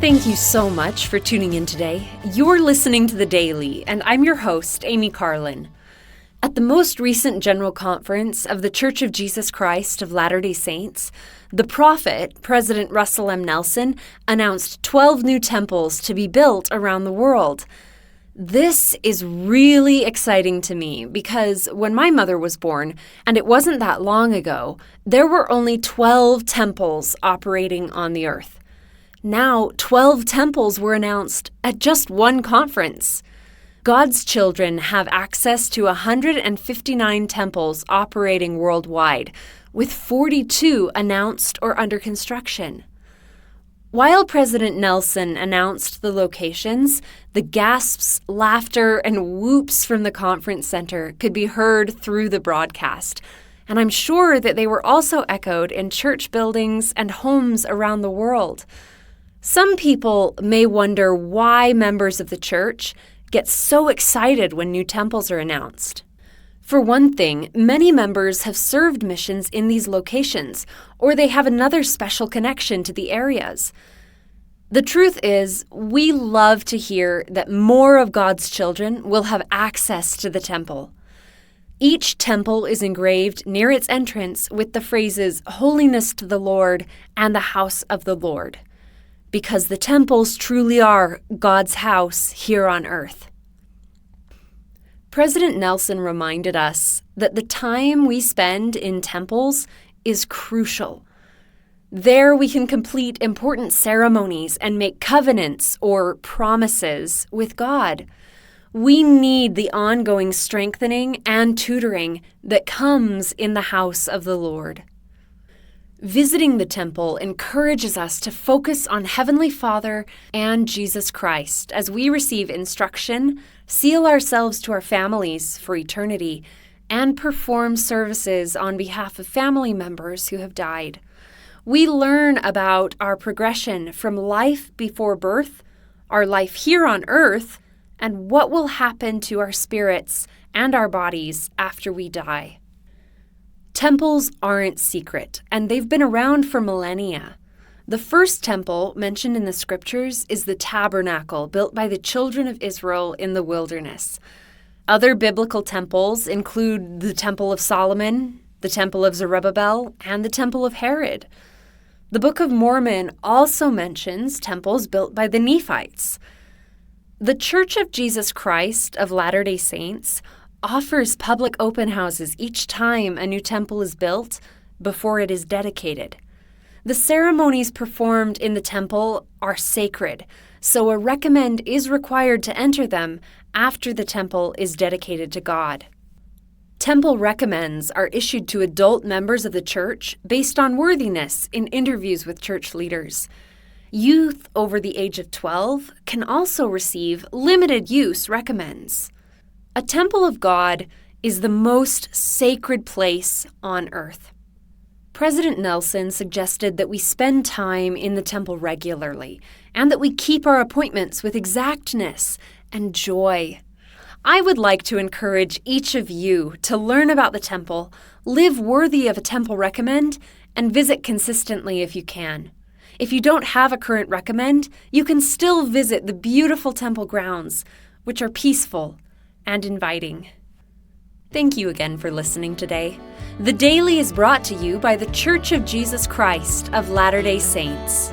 Thank you so much for tuning in today. You're listening to The Daily, and I'm your host, Amy Carlin. At the most recent General Conference of The Church of Jesus Christ of Latter-day Saints, the prophet, President Russell M. Nelson, announced 12 new temples to be built around the world. This is really exciting to me because when my mother was born, and it wasn't that long ago, there were only 12 temples operating on the earth. Now, 12 temples were announced at just one conference. God's children have access to 159 temples operating worldwide, with 42 announced or under construction. While President Nelson announced the locations, the gasps, laughter, and whoops from the conference center could be heard through the broadcast, and I'm sure that they were also echoed in church buildings and homes around the world. Some people may wonder why members of the church get so excited when new temples are announced. For one thing, many members have served missions in these locations, or they have another special connection to the areas. The truth is, we love to hear that more of God's children will have access to the temple. Each temple is engraved near its entrance with the phrases, "Holiness to the Lord" and "the house of the Lord," because the temples truly are God's house here on earth. President Nelson reminded us that the time we spend in temples is crucial. There we can complete important ceremonies and make covenants or promises with God. We need the ongoing strengthening and tutoring that comes in the house of the Lord. Visiting the temple encourages us to focus on Heavenly Father and Jesus Christ as we receive instruction, seal ourselves to our families for eternity, and perform services on behalf of family members who have died. We learn about our progression from life before birth, our life here on earth, and what will happen to our spirits and our bodies after we die. Temples aren't secret, and they've been around for millennia. The first temple mentioned in the scriptures is the tabernacle built by the children of Israel in the wilderness. Other biblical temples include the Temple of Solomon, the Temple of Zerubbabel, and the Temple of Herod. The Book of Mormon also mentions temples built by the Nephites. The Church of Jesus Christ of Latter-day Saints offers public open houses each time a new temple is built before it is dedicated. The ceremonies performed in the temple are sacred, so a recommend is required to enter them after the temple is dedicated to God. Temple recommends are issued to adult members of the church based on worthiness in interviews with church leaders. Youth over the age of 12 can also receive limited use recommends. A temple of God is the most sacred place on earth. President Nelson suggested that we spend time in the temple regularly and that we keep our appointments with exactness and joy. I would like to encourage each of you to learn about the temple, live worthy of a temple recommend, and visit consistently if you can. If you don't have a current recommend, you can still visit the beautiful temple grounds, which are peaceful and inviting. Thank you again for listening today. The Daily is brought to you by the Church of Jesus Christ of Latter-day Saints.